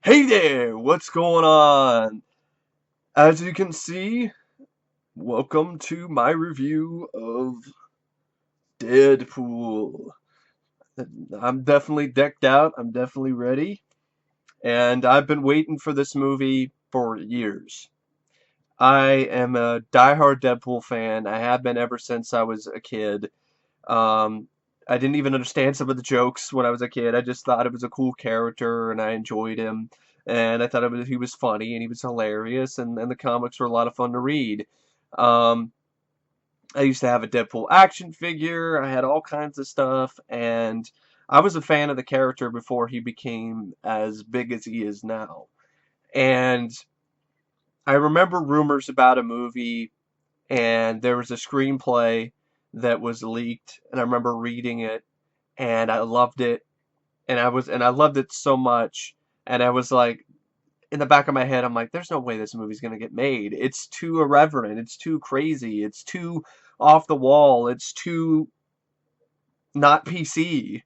Hey there, what's going on? As you can see, welcome to my review of Deadpool. I'm definitely decked out, I'm definitely ready, and I've been waiting for this movie for years. I am a diehard Deadpool fan. I have been ever since I was a kid. Um, I didn't even understand some of the jokes when I was a kid. I just thought it was a cool character and I enjoyed him. And I thought he was funny and he was hilarious and the comics were a lot of fun to read. Um, I used to have a Deadpool action figure. I had all kinds of stuff and I was a fan of the character before he became as big as he is now. And I remember rumors about a movie and there was a screenplay that was leaked and I remember reading it and I loved it and I loved it so much and I was like in the back of my head I'm like there's no way this movie's going to get made. It's too irreverent, it's too crazy, it's too off the wall, it's too not PC.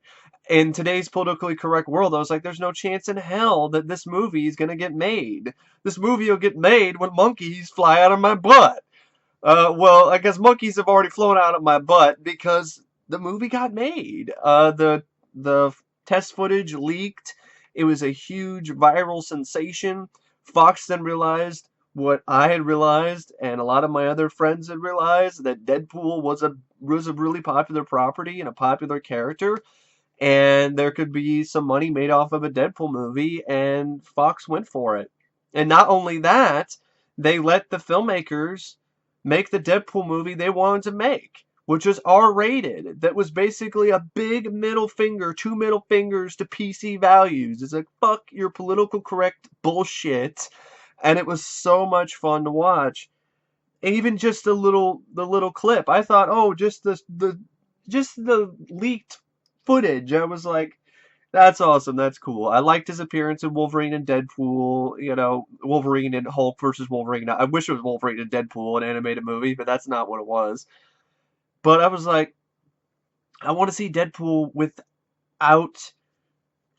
In today's politically correct world, I was like there's no chance in hell that this movie is going to get made. This movie will get made when monkeys fly out of my butt. Well, I guess monkeys have already flown out of my butt because the movie got made. The test footage leaked. It was a huge viral sensation. Fox then realized what I had realized, and a lot of my other friends had realized that Deadpool was a really popular property and a popular character, and there could be some money made off of a Deadpool movie, and Fox went for it. And not only that, they let the filmmakers make the Deadpool movie they wanted to make, which was R-rated. That was basically a big middle finger, two middle fingers to PC values. It's like, fuck your political correct bullshit. And it was so much fun to watch. Even just the little clip, I thought, oh, just the leaked footage. I was like, that's awesome. That's cool. I liked his appearance in Wolverine and Deadpool. You know, Wolverine and Hulk versus Wolverine. I wish it was Wolverine and Deadpool, an animated movie, but that's not what it was. But I was like, I want to see Deadpool without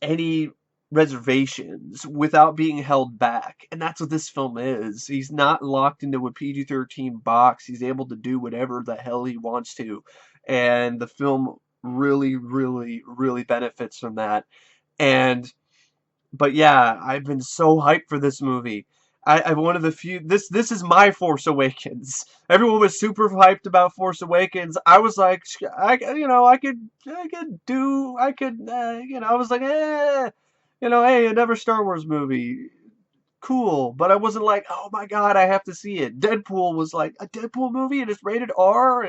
any reservations, without being held back. And that's what this film is. He's not locked into a PG-13 box. He's able to do whatever the hell he wants to. And the film really, really, really benefits from that. And but yeah, I've been so hyped for this movie. I'm one of the few. This is my Force Awakens. Everyone was super hyped about Force Awakens. I was like, I was like, hey, another Star Wars movie, cool. But I wasn't like, oh my god, I have to see it. Deadpool was like a Deadpool movie and it's rated R,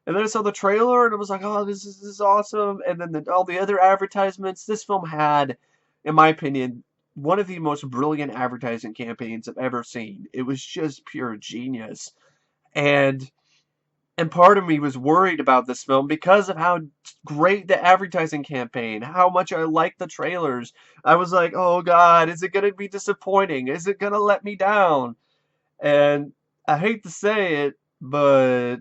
and then I saw the trailer and it was like, oh, this is awesome. And then all the other advertisements. This film had, in my opinion, one of the most brilliant advertising campaigns I've ever seen. It was just pure genius. And and part of me was worried about this film because of how great the advertising campaign, how much I liked the trailers. I was like, oh God, is it going to be disappointing? Is it going to let me down? And I hate to say it, but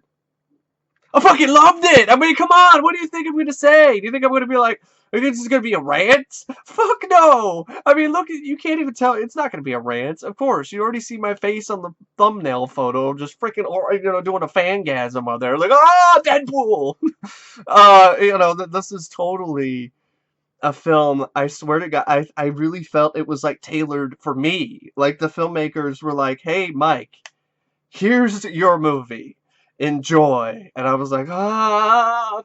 I fucking loved it. I mean, come on. What do you think I'm gonna say? Do you think I'm gonna be like, I think this is gonna be a rant? Fuck no. I mean, look, you can't even tell. It's not gonna be a rant. Of course, you already see my face on the thumbnail photo, just freaking, or doing a fangasm on there, like, oh, Deadpool. This is totally a film. I swear to God, I really felt it was like tailored for me. Like the filmmakers were like, hey, Mike, here's your movie. Enjoy. And I was like,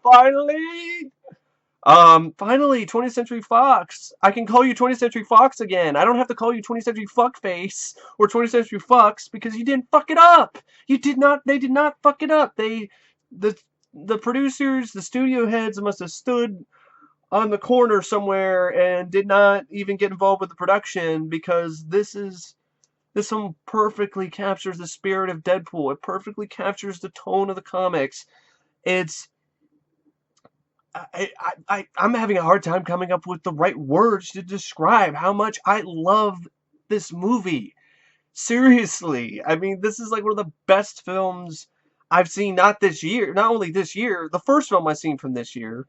finally. Finally, 20th Century Fox. I can call you 20th Century Fox again. I don't have to call you 20th Century Fuckface or 20th Century Fox because you didn't fuck it up. You did not, they did not fuck it up. The, the producers, the studio heads must have stood on the corner somewhere and did not even get involved with the production because this one perfectly captures the spirit of Deadpool. It perfectly captures the tone of the comics. It's I'm having a hard time coming up with the right words to describe how much I love this movie. Seriously, I mean, this is like one of the best films I've seen. Not this year, not only this year, the first film I've seen from this year,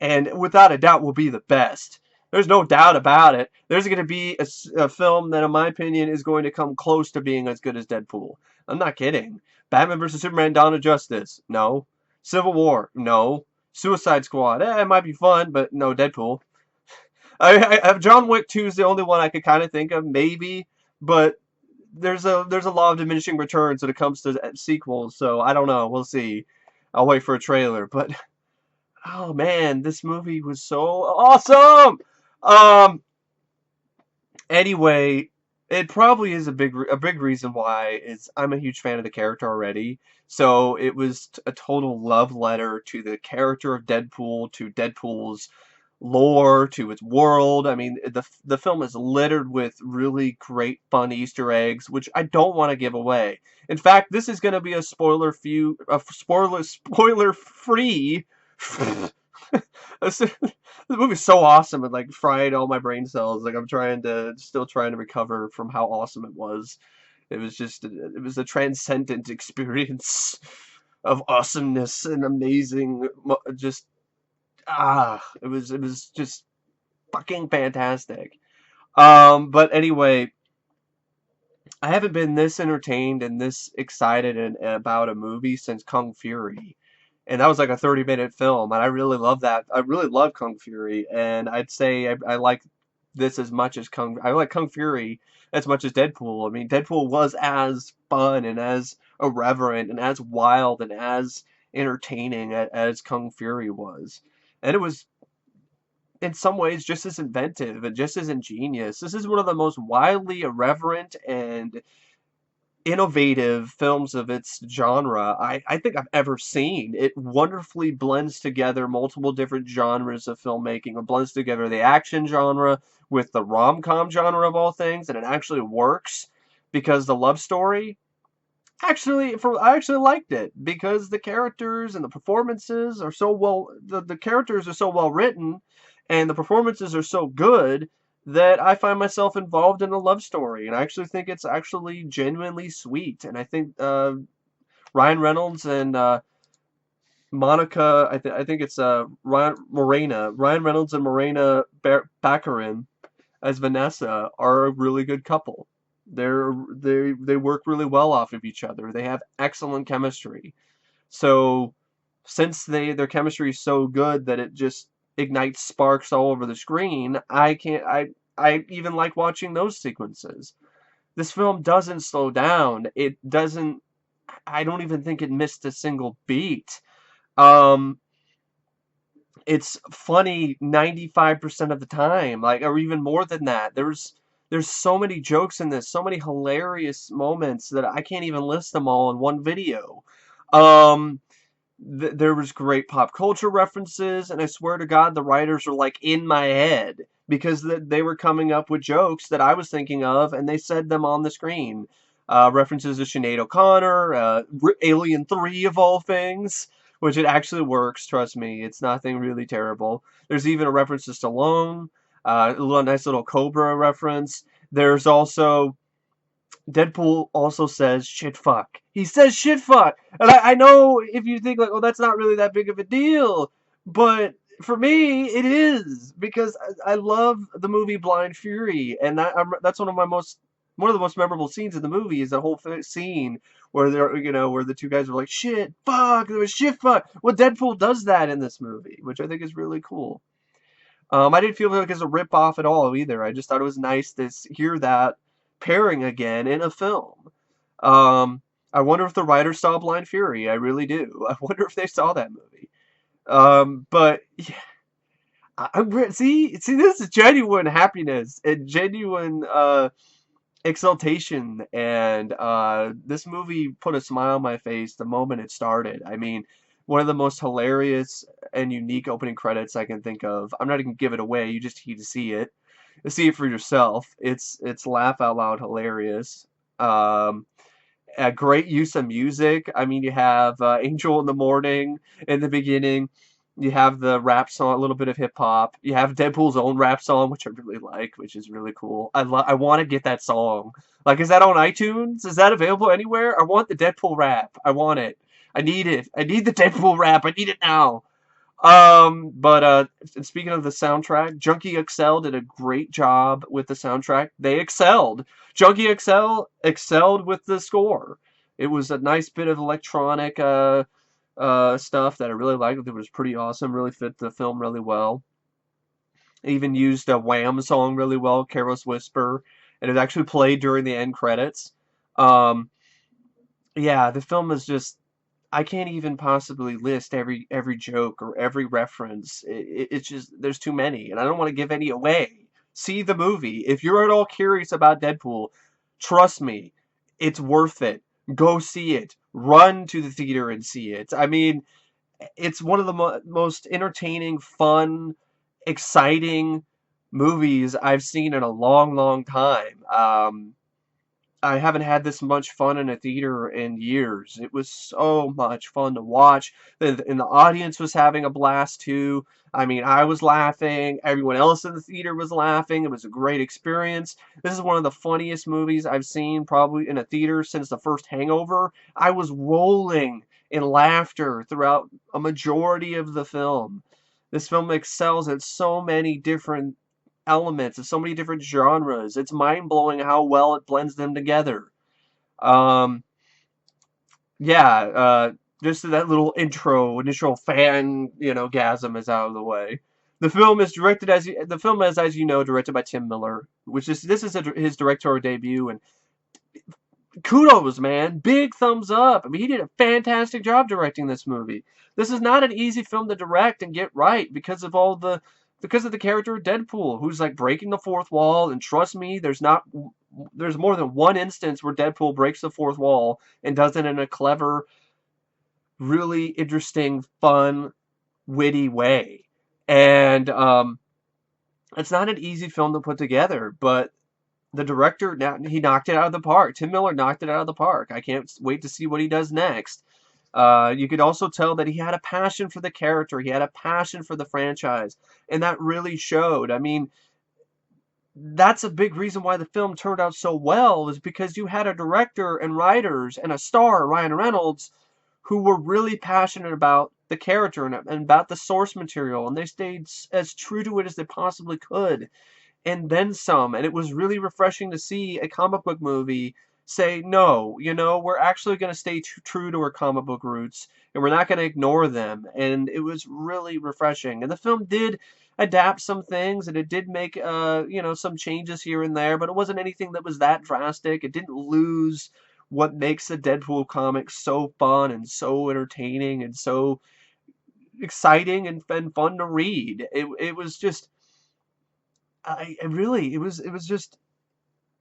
and without a doubt will be the best. There's no doubt about it. There's going to be a film that, in my opinion, is going to come close to being as good as Deadpool. I'm not kidding. Batman vs. Superman: Dawn of Justice? No. Civil War? No. Suicide Squad? It might be fun, but no Deadpool. John Wick 2 is the only one I could kind of think of, maybe, but there's a law of diminishing returns when it comes to sequels, so I don't know. We'll see. I'll wait for a trailer, but oh man, this movie was so awesome. Um, anyway, it probably is a big reason why is I'm a huge fan of the character already. So it was a total love letter to the character of Deadpool, to Deadpool's lore, to its world. I mean, the film is littered with really great fun Easter eggs, which I don't want to give away. In fact, this is going to be a spoiler free. The movie's so awesome, and like fried all my brain cells. Like I'm still trying to recover from how awesome it was. It was a transcendent experience of awesomeness and amazing. Just it was just fucking fantastic. But anyway, I haven't been this entertained and this excited about a movie since Kung Fury. And that was like a 30-minute film, and I really love that. I really love Kung Fury, and I'd say I like this as much as I like Kung Fury as much as Deadpool. I mean, Deadpool was as fun and as irreverent and as wild and as entertaining as Kung Fury was. And it was in some ways just as inventive and just as ingenious. This is one of the most wildly irreverent and innovative films of its genre I think I've ever seen. It wonderfully blends together multiple different genres of filmmaking. It blends together the action genre with the rom-com genre of all things, and it actually works because the love story I actually liked it because the characters and the performances are so well the characters are so well written and the performances are so good that I find myself involved in a love story, and I actually think it's actually genuinely sweet. And I think Ryan Reynolds and Monica, I think it's Ryan Reynolds and Morena Baccarin as Vanessa are a really good couple. They work really well off of each other. They have excellent chemistry. So since their chemistry is so good that it just ignites sparks all over the screen, I even like watching those sequences. This film doesn't slow down. It doesn't I don't even think it missed a single beat. Um it's funny 95% of the time, like, or even more than that. There's so many jokes in this, so many hilarious moments that I can't even list them all in one video. Um there was great pop culture references, and I swear to God, the writers are like in my head because they were coming up with jokes that I was thinking of, and they said them on the screen. References to Sinead O'Connor, Alien 3 of all things, which it actually works, trust me. It's nothing really terrible. There's even a reference to Stallone, nice little Cobra reference. There's also Deadpool also says shit fuck. He says shit fuck. And I know if you think like, oh, that's not really that big of a deal. But for me, it is. Because I love the movie Blind Fury. And that's one of the most memorable scenes in the movie is the whole scene where where the two guys are like, shit, fuck, there was shit fuck. Well, Deadpool does that in this movie, which I think is really cool. I didn't feel like it's a rip off at all either. I just thought it was nice to hear that pairing again in a film. I wonder if the writers saw Blind Fury. I really do. I wonder if they saw that movie. But yeah, see, this is genuine happiness and genuine exultation, and this movie put a smile on my face the moment it started. I mean, one of the most hilarious and unique opening credits I can think of. I'm not even give it away. You just need to see it. See it for yourself. It's laugh out loud hilarious. Um, a great use of music. I mean, you have Angel in the Morning in the beginning. You have the rap song, a little bit of hip hop. You have Deadpool's own rap song, which I really like, which is really cool. I want to get that song. Like, is that on iTunes? Is that available anywhere? I want the Deadpool rap. I want it. I need it. I need the Deadpool rap. I need it now. But speaking of the soundtrack, Junkie XL did a great job with the soundtrack. They excelled. Junkie XL excelled with the score. It was a nice bit of electronic stuff that I really liked. It was pretty awesome. Really fit the film really well. It even used a Wham song really well, "Careless Whisper," and it actually played during the end credits. Um, yeah, the film is just I can't even possibly list every joke or every reference. It's just there's too many, and I don't want to give any away. See the movie. If you're at all curious about Deadpool, trust me, it's worth it. Go see it. Run to the theater and see it. I mean, it's one of the most entertaining, fun, exciting movies I've seen in a long, long time. I haven't had this much fun in a theater in years. It was so much fun to watch. And the audience was having a blast too. I mean, I was laughing. Everyone else in the theater was laughing. It was a great experience. This is one of the funniest movies I've seen probably in a theater since the first Hangover. I was rolling in laughter throughout a majority of the film. This film excels at so many different elements of so many different genres. It's mind blowing how well it blends them together. Um, yeah, just that little initial fan, gasm is out of the way. The film is, as you know, directed by Tim Miller, which is this is his directorial debut, and kudos, man, big thumbs up. I mean, he did a fantastic job directing this movie. This is not an easy film to direct and get right because of the character of Deadpool, who's like breaking the fourth wall. And trust me, there's more than one instance where Deadpool breaks the fourth wall and does it in a clever, really interesting, fun, witty way. And it's not an easy film to put together, but the director, now he knocked it out of the park. Tim Miller knocked it out of the park. I can't wait to see what he does next. You could also tell that he had a passion for the character. He had a passion for the franchise, and that really showed. I mean, that's a big reason why the film turned out so well, is because you had a director and writers and a star, Ryan Reynolds, who were really passionate about the character and about the source material, and they stayed as true to it as they possibly could and then some. And it was really refreshing to see a comic book movie say, no, we're actually going to stay true to our comic book roots and we're not going to ignore them. And it was really refreshing. And the film did adapt some things and it did make, some changes here and there, but it wasn't anything that was that drastic. It didn't lose what makes the Deadpool comic so fun and so entertaining and so exciting and fun to read. It was just I really it was just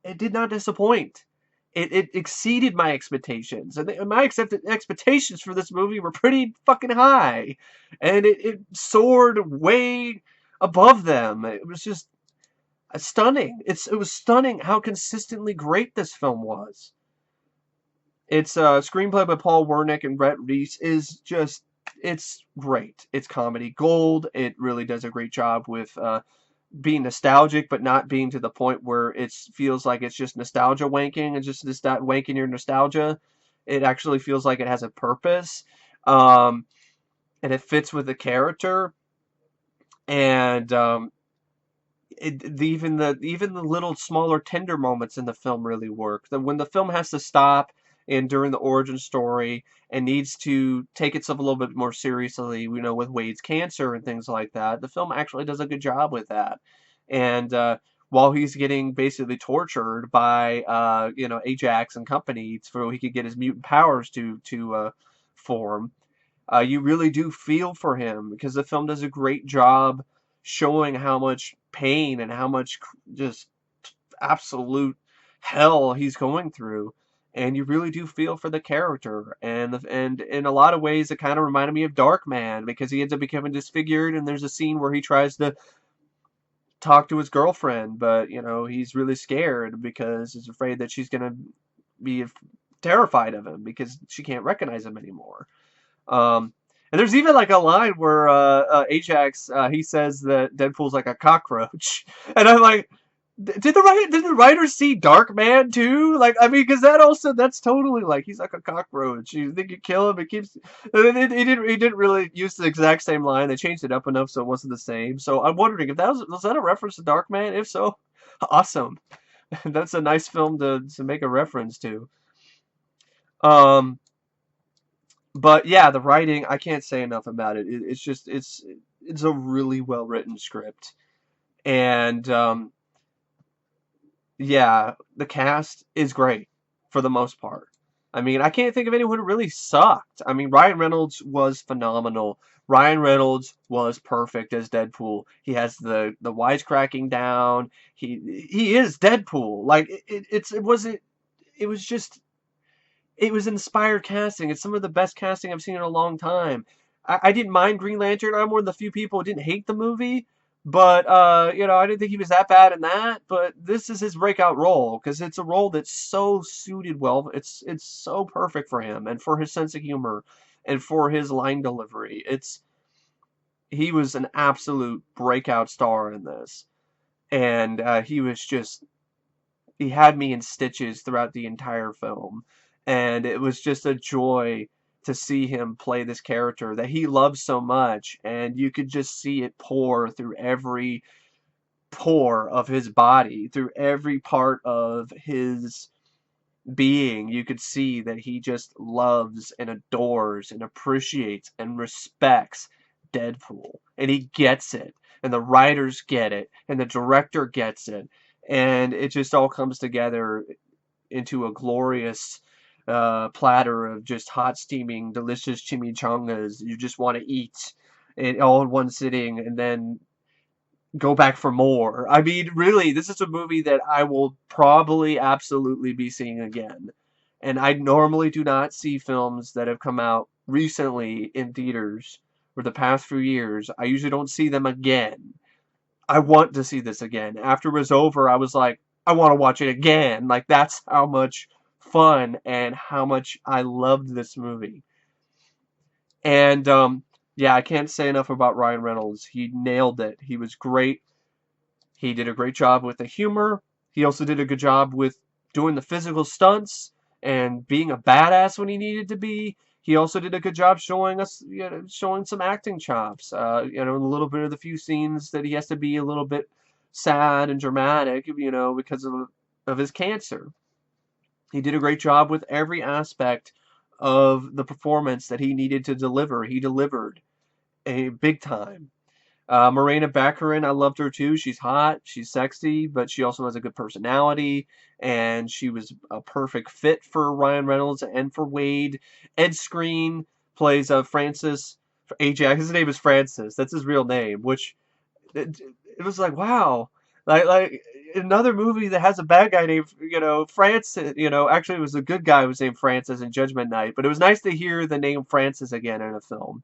it did not disappoint. It exceeded my expectations, and my accepted expectations for this movie were pretty fucking high, and it soared way above them. It was just stunning. It was stunning how consistently great this film was. It's a screenplay by Paul Wernick and Jed Rees is just it's great. It's comedy gold. It really does a great job with being nostalgic, but not being to the point where it feels like it's just nostalgia wanking and just wanking your nostalgia. It actually feels like it has a purpose, um, and it fits with the character. And even the little smaller tender moments in the film really work. When the film has to stop and during the origin story and needs to take itself a little bit more seriously, with Wade's cancer and things like that, the film actually does a good job with that. And while he's getting basically tortured by Ajax and company so he could get his mutant powers to form, you really do feel for him because the film does a great job showing how much pain and how much just absolute hell he's going through, and you really do feel for the character. And in a lot of ways, it kind of reminded me of Darkman because he ends up becoming disfigured, and there's a scene where he tries to talk to his girlfriend, but he's really scared because he's afraid that she's gonna be terrified of him because she can't recognize him anymore. And there's even like a line where Ajax he says that Deadpool's like a cockroach, and I'm like, Did the writers see Dark Man too? Like, I mean, because that's totally like he's like a cockroach. You think you kill him, it keeps. He didn't really use the exact same line. They changed it up enough so it wasn't the same. So I'm wondering if was that a reference to Dark Man? If so, awesome. That's a nice film to make a reference to. Um, but yeah, the writing, I can't say enough about it. It's just it's a really well written script, and yeah, the cast is great for the most part. I mean, I can't think of anyone who really sucked. I mean, Ryan Reynolds was phenomenal. Ryan Reynolds was perfect as Deadpool. He has the wisecracking down. He is Deadpool. Like it was just it was inspired casting. It's some of the best casting I've seen in a long time. I didn't mind Green Lantern. I'm one of the few people who didn't hate the movie, but I didn't think he was that bad in that. But this is his breakout role because it's a role that's so suited well. It's so perfect for him and for his sense of humor and for his line delivery. He was an absolute breakout star in this, and he had me in stitches throughout the entire film. And it was just a joy to see him play this character that he loves so much. And you could just see it pour through every pore of his body, through every part of his being. You could see that he just loves and adores and appreciates and respects Deadpool. And he gets it. And the writers get it. And the director gets it. And it just all comes together into a glorious platter of just hot, steaming, delicious chimichangas you just want to eat it all in one sitting and then go back for more. I mean, really, this is a movie that I will probably absolutely be seeing again. And I normally do not see films that have come out recently in theaters for the past few years. I usually don't see them again. I want to see this again. After it was over, I was like, I want to watch it again. Like, that's how much fun and how much I loved this movie. And, yeah, I can't say enough about Ryan Reynolds. He nailed it. He was great. He did a great job with the humor. He also did a good job with doing the physical stunts and being a badass when he needed to be. He also did a good job showing us, showing some acting chops. A little bit of the few scenes that he has to be a little bit sad and dramatic, because of his cancer. He did a great job with every aspect of the performance that he needed to deliver. He delivered a big time. Morena Baccarin, I loved her too. She's hot, she's sexy, but she also has a good personality, and she was a perfect fit for Ryan Reynolds and for Wade. Ed Skrein plays Francis. AJ, his name is Francis. That's his real name, which it was like, wow. Like another movie that has a bad guy named, Francis, actually it was a good guy who was named Francis in Judgment Night, but it was nice to hear the name Francis again in a film.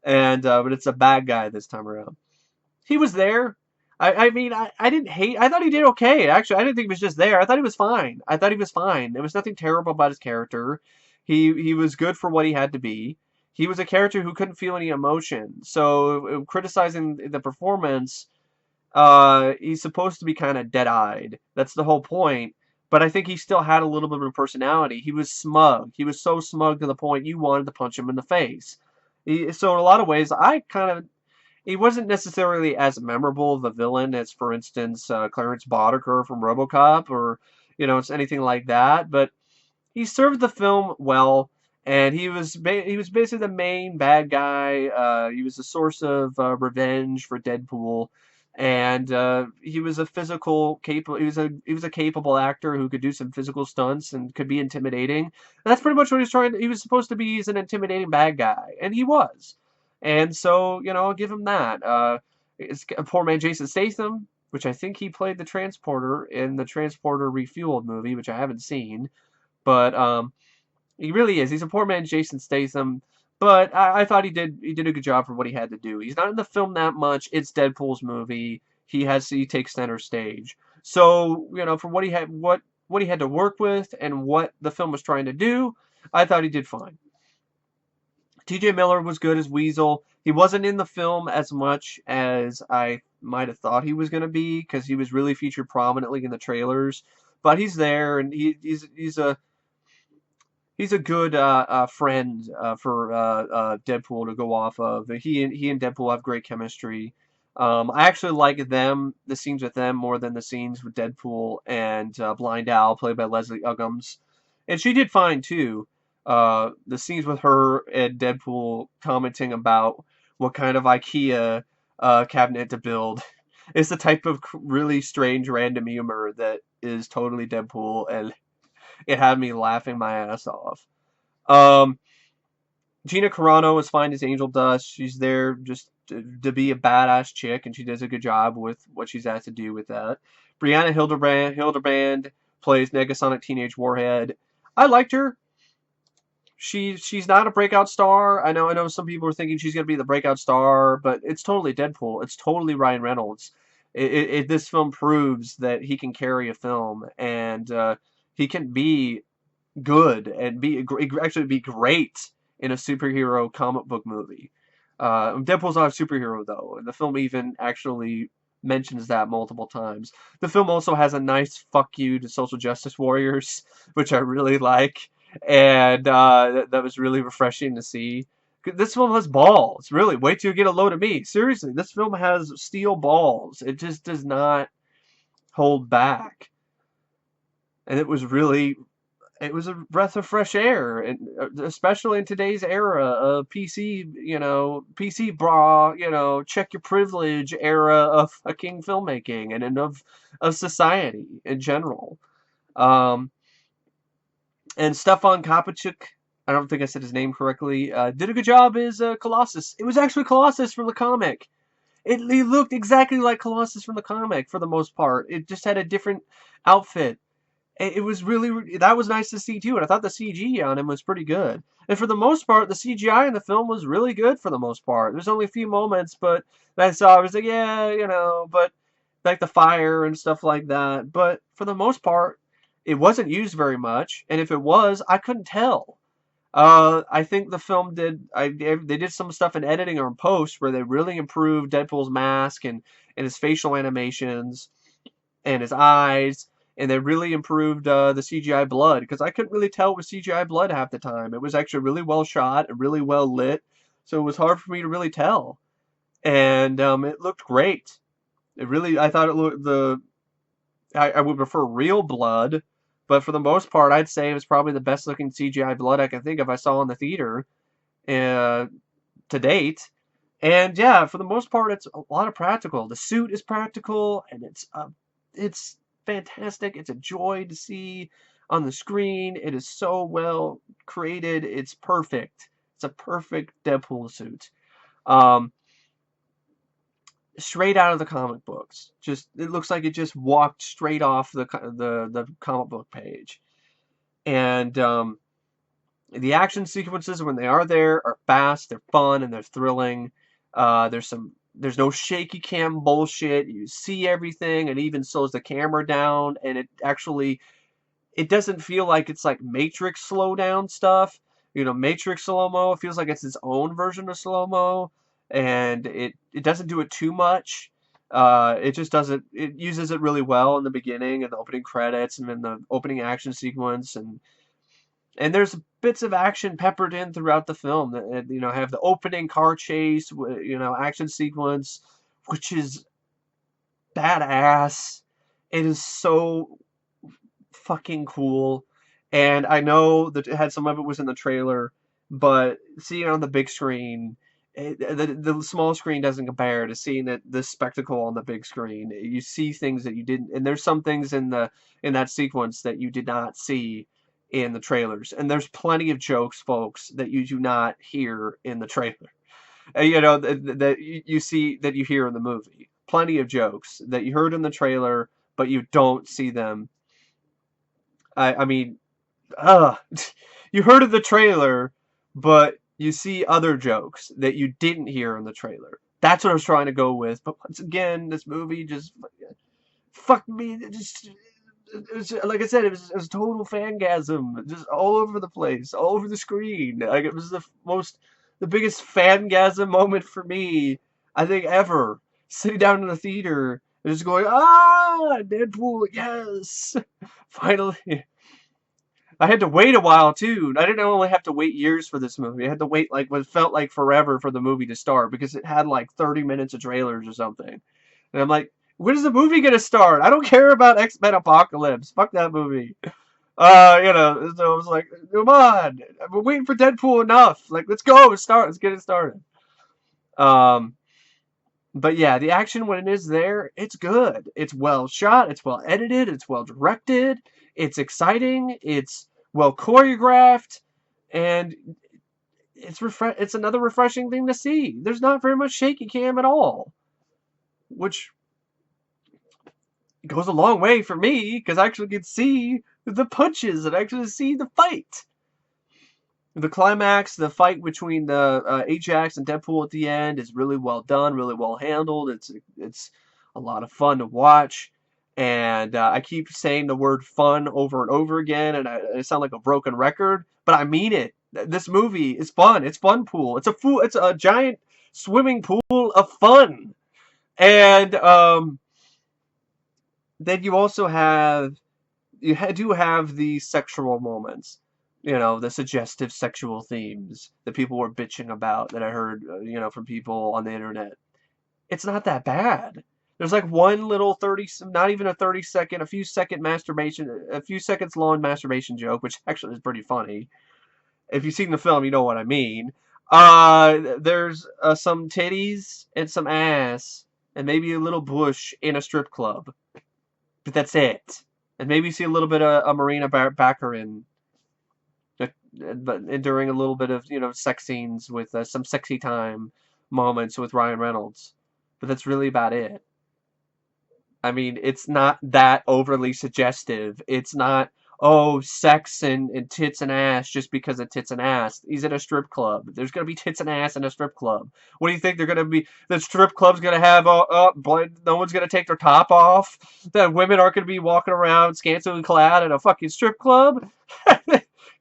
And but it's a bad guy this time around. He was there. I mean, I didn't hate. I thought he did okay. Actually, I didn't think he was just there. I thought he was fine. I thought he was fine. There was nothing terrible about his character. He was good for what he had to be. He was a character who couldn't feel any emotion. So criticizing the performance, he's supposed to be kind of dead-eyed. That's the whole point. But I think he still had a little bit of a personality. He was smug. He was so smug to the point you wanted to punch him in the face. So in a lot of ways, he wasn't necessarily as memorable of a villain as, for instance, Clarence Boddicker from RoboCop, or it's anything like that. But he served the film well, and he was basically the main bad guy. He was a source of revenge for Deadpool, and he was a physical capable. He was a capable actor who could do some physical stunts and could be intimidating. And that's pretty much what he's trying. He was supposed to be. He's an intimidating bad guy, and he was. And so I'll give him that. It's a poor man Jason Statham, which I think he played the transporter in the Transporter Refueled movie, which I haven't seen. But he really is. He's a poor man, Jason Statham. But I thought he did a good job for what he had to do. He's not in the film that much. It's Deadpool's movie. He takes center stage. So for what he had to work with and what the film was trying to do, I thought he did fine. T.J. Miller was good as Weasel. He wasn't in the film as much as as I might have thought he was going to be, because he was really featured prominently in the trailers. But he's there, and he's a good friend for Deadpool to go off of. He and Deadpool have great chemistry. I actually like the scenes with them, more than the scenes with Deadpool and Blind Al, played by Leslie Uggams. And she did fine too. The scenes with her and Deadpool commenting about what kind of IKEA cabinet to build is the type of really strange random humor that is totally Deadpool, and it had me laughing my ass off. Um, Gina Carano is fine as Angel Dust. She's there just to be a badass chick, and she does a good job with what she's asked to do with that. Brianna Hildebrand plays Negasonic Teenage Warhead. I liked her. She's not a breakout star. I know some people are thinking she's gonna be the breakout star, but it's totally Deadpool. It's totally Ryan Reynolds. This film proves that he can carry a film, and he can be good and actually be great in a superhero comic book movie. Deadpool's not a superhero though, and the film even actually mentions that multiple times. The film also has a nice fuck you to social justice warriors, which I really like, and that was really refreshing to see. This film has balls, really. Wait till you get a load of me. Seriously, this film has steel balls. It just does not hold back, and it was a breath of fresh air, and especially in today's era of PC, PC bra, check your privilege era of fucking filmmaking and of society in general. Um, and Stefan Kapičić, I don't think I said his name correctly, did a good job as Colossus. It was actually Colossus from the comic. He looked exactly like Colossus from the comic for the most part. It just had a different outfit. It was that was nice to see too, and I thought the CG on him was pretty good. And for the most part, the CGI in the film was really good for the most part. There's only a few moments, but that I saw, I was like, yeah, but like the fire and stuff like that. But for the most part, it wasn't used very much, and if it was, I couldn't tell. I think the film they did some stuff in editing or in post where they really improved Deadpool's mask and his facial animations and his eyes, and they really improved the CGI blood, because I couldn't really tell it was CGI blood half the time. It was actually really well shot and really well lit, so it was hard for me to really tell. And it looked great. I thought it looked I would prefer real blood, but for the most part, I'd say it was probably the best looking CGI blood I can think of I saw in the theater uh, to date. And yeah, for the most part, it's a lot of practical. The suit is practical, and it's fantastic. It's a joy to see on the screen. It is so well created. It's perfect. It's a perfect Deadpool suit. Um, Straight out of the comic books. Just it looks like it just walked straight off the comic book page. And the action sequences when they are there are fast, they're fun, and they're thrilling. There's no shaky cam bullshit. You see everything. It even slows the camera down, and it doesn't feel like it's like Matrix slow down stuff. Matrix slow-mo, it feels like it's its own version of slow-mo, and it doesn't do it too much. It just doesn't. It uses it really well in the beginning and the opening credits and in the opening action sequence, and there's bits of action peppered in throughout the film. That have the opening car chase, action sequence, which is badass. It is so fucking cool. And I know that some of it was in the trailer, but seeing it on the big screen, the small screen doesn't compare to seeing this spectacle on the big screen. You see things that you didn't, and there's some things in that sequence that you did not see in the trailers. And there's plenty of jokes, folks, that you do not hear in the trailer. That you see, that you hear in the movie. Plenty of jokes that you heard in the trailer, but you don't see them. I mean, you heard of the trailer, but you see other jokes that you didn't hear in the trailer. That's what I was trying to go with. But once again, this movie just fucked me. It was, like I said, it was total fangasm, just all over the place, all over the screen. Like, it was the biggest fangasm moment for me, I think, ever. sitting down in the theater and just going, ah, Deadpool, yes, finally. I had to wait a while too. I didn't only have to wait years for this movie. I had to wait like what felt like forever for the movie to start because it had like 30 minutes of trailers or something. And I'm like, when is the movie gonna start? I don't care about X-Men Apocalypse. Fuck that movie. So I was like, come on, I've been waiting for Deadpool enough. Like, let's go, let's get it started. Um, but yeah, the action when it is there, it's good. It's well shot, it's well edited, it's well directed, it's exciting, it's well choreographed, and it's another refreshing thing to see. There's not very much shaky cam at all, which goes a long way for me because I actually can see the punches and actually see the fight. The climax, the fight between the Ajax and Deadpool at the end is really well done, really well handled. It's a lot of fun to watch, and I keep saying the word "fun" over and over again, and I sound like a broken record, but I mean it. This movie is fun. It's fun pool. It's a giant swimming pool of fun, and then you also have do have the sexual moments. You know, the suggestive sexual themes that people were bitching about that I heard, from people on the internet. It's not that bad. There's like one little 30, not even a 30-second, a few seconds long masturbation joke, which actually is pretty funny. If you've seen the film, you know what I mean. There's some titties and some ass and maybe a little bush in a strip club. But that's it. And maybe you see a little bit of a Morena Baccarin, but during a little bit of sex scenes with some sexy time moments with Ryan Reynolds. But that's really about it. I mean, it's not that overly suggestive. It's not, oh, sex and tits and ass just because of tits and ass. He's at a strip club. There's going to be tits and ass in a strip club. What do you think they're going to be? The strip club's going to have, no one's going to take their top off? That women aren't going to be walking around scantily clad in a fucking strip club?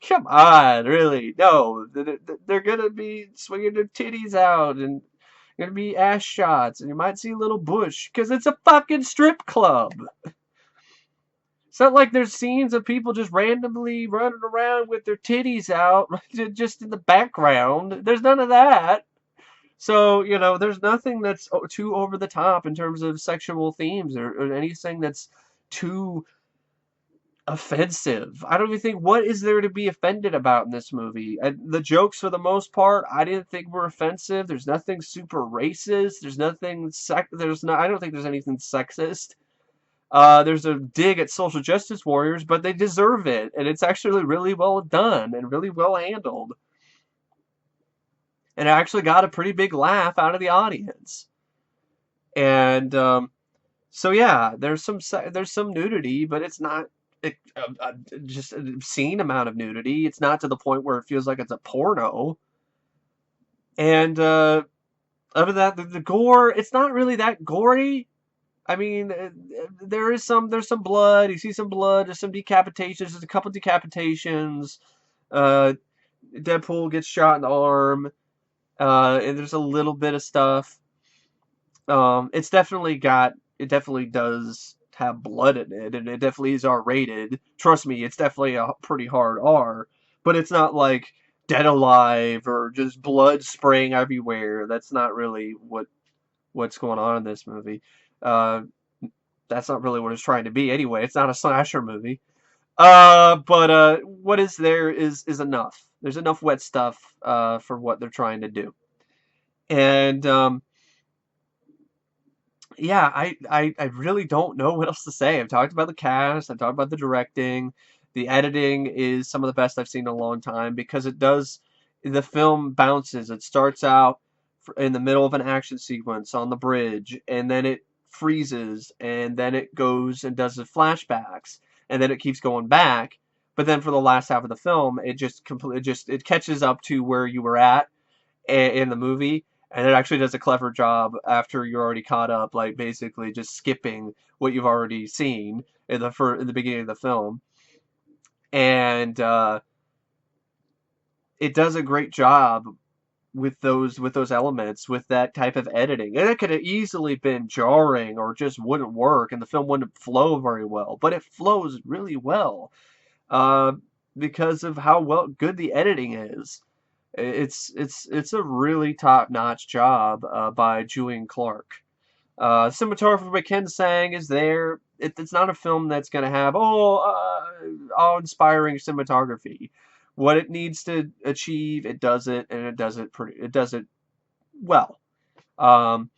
Come on, really? No, they're going to be swinging their titties out and gonna be ass shots, and you might see a little bush, because it's a fucking strip club. It's not like there's scenes of people just randomly running around with their titties out, just in the background. There's none of that. So, there's nothing that's too over the top in terms of sexual themes or anything that's too offensive. I don't even think, what is there to be offended about in this movie? The jokes, for the most part, I didn't think were offensive. There's nothing super racist. There's nothing I don't think there's anything sexist. There's a dig at social justice warriors, but they deserve it, and it's actually really well done and really well handled. And I actually got a pretty big laugh out of the audience. And so yeah, there's some nudity, but it's not just an obscene amount of nudity. It's not to the point where it feels like it's a porno. And other than that, the gore, it's not really that gory. I mean, there's some blood. You see some blood. There's some decapitations. There's a couple decapitations. Deadpool gets shot in the arm. And there's a little bit of stuff. It definitely does have blood in it, and it definitely is R-rated. Trust me, it's definitely a pretty hard R, but it's not like Dead Alive or just blood spraying everywhere. That's not really what's going on in this movie. That's not really what it's trying to be anyway. It's not a slasher movie. But what is there is enough. There's enough wet stuff for what they're trying to do. And yeah, I really don't know what else to say. I've talked about the cast, I've talked about the directing. The editing is some of the best I've seen in a long time because the film bounces. It starts out in the middle of an action sequence on the bridge, and then it freezes, and then it goes and does the flashbacks, and then it keeps going back. But then for the last half of the film, it catches up to where you were at in the movie, and it actually does a clever job after you're already caught up, like basically just skipping what you've already seen in the beginning of the film, and it does a great job with those elements, with that type of editing. And it could have easily been jarring or just wouldn't work and the film wouldn't flow very well. But it flows really well uh, because of how good the editing is. It's a really top-notch job by Julian Clark. Cinematography by Ken Sang is there. It's not a film that's going to have awe-inspiring cinematography. What it needs to achieve, it does it, and it does it well. Um,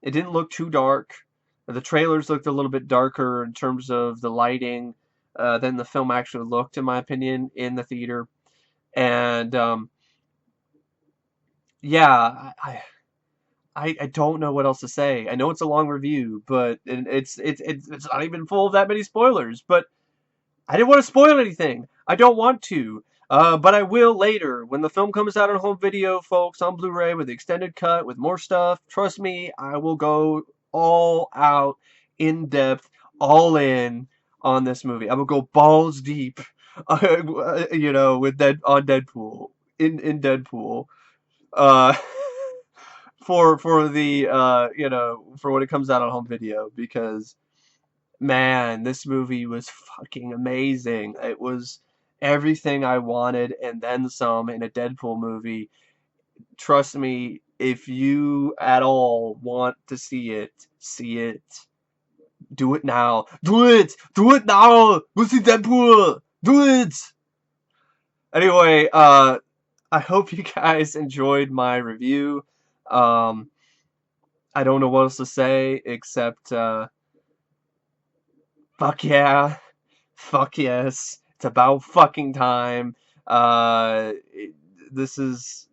it didn't look too dark. The trailers looked a little bit darker in terms of the lighting than the film actually looked, in my opinion, in the theater. And yeah, I don't know what else to say. I know it's a long review, but it's not even full of that many spoilers. But I didn't want to spoil anything. I don't want to. But I will later. When the film comes out on home video, folks, on Blu-ray with the extended cut, with more stuff, trust me, I will go all out, in depth, all in on this movie. I will go balls deep, with Deadpool, in Deadpool. Uh, for the for when it comes out on home video, because man, this movie was fucking amazing. It was everything I wanted and then some in a Deadpool movie. Trust me, if you at all want to see it, see it. Do it now. Do it! Do it now! Go see Deadpool! Do it! Anyway, I hope you guys enjoyed my review. Um, I don't know what else to say except, fuck yeah. Fuck yes. It's about fucking time. Uh, it- this is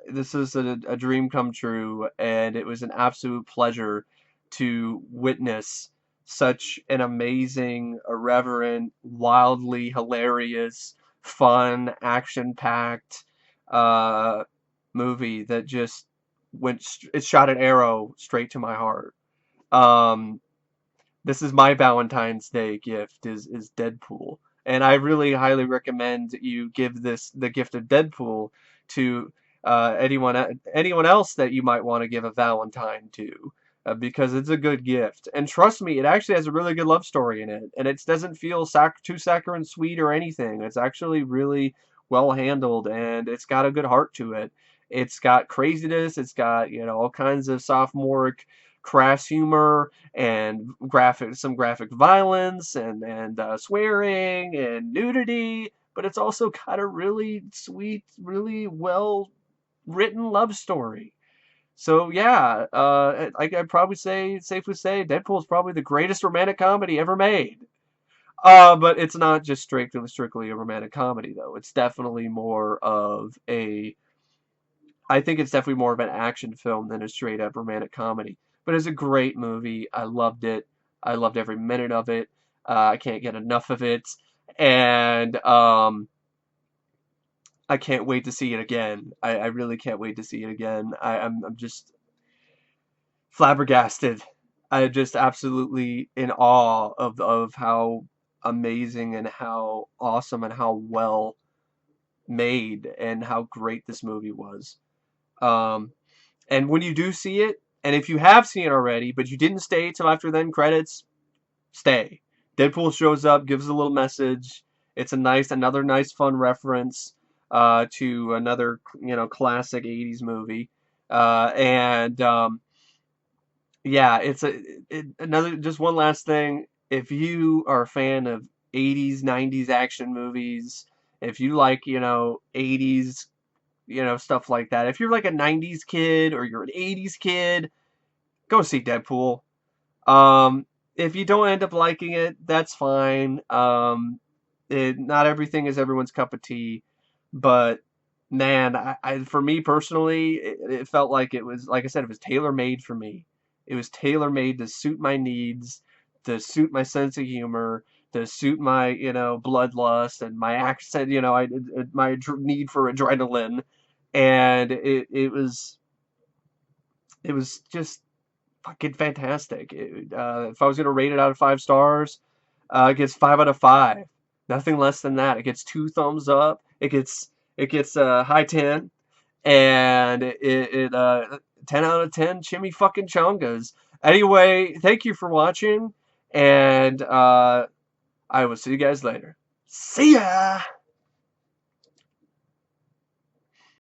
a dream come true, and it was an absolute pleasure to witness such an amazing, irreverent, wildly hilarious, fun, action-packed movie that just it shot an arrow straight to my heart. Um, this is my Valentine's Day gift is Deadpool. And I really highly recommend you give this the gift of Deadpool to anyone else that you might want to give a Valentine to, because it's a good gift. And trust me, it actually has a really good love story in it, and it doesn't feel too saccharine sweet or anything. It's actually really well handled, and it's got a good heart to it. It's got craziness. It's got all kinds of sophomoric crass humor and some graphic violence and swearing and nudity, but it's also got a really sweet, really well written love story. So yeah, I'd probably safely say Deadpool is probably the greatest romantic comedy ever made. But it's not just strictly a romantic comedy though. It's definitely more of I think it's definitely more of an action film than a straight up romantic comedy. But it's a great movie. I loved it. I loved every minute of it. I can't get enough of it. And I can't wait to see it again. I really can't wait to see it again. I'm just flabbergasted. I'm just absolutely in awe of how amazing and how awesome and how well made and how great this movie was. Um, And when you do see it, and if you have seen it already, but you didn't stay till after the end credits, stay. Deadpool shows up, gives a little message. It's another nice, fun reference to another, classic '80s movie. And yeah, another just one last thing. If you are a fan of '80s, '90s action movies, if you like, '80s stuff like that. If you're like a 90s kid or you're an 80s kid, go see Deadpool. Um, if you don't end up liking it, that's fine. Not everything is everyone's cup of tea, but man, for me personally, it felt like it was, like I said, it was tailor-made for me. It was tailor-made to suit my needs, to suit my sense of humor, to suit my, bloodlust and my accent, my need for adrenaline. And it was just fucking fantastic. If I was gonna rate it out of 5 stars, it gets 5 out of 5. Nothing less than that. It gets 2 thumbs up. It gets a high 10, and 10 out of 10 chimmy fucking chongas. Anyway, thank you for watching, and I will see you guys later. See ya!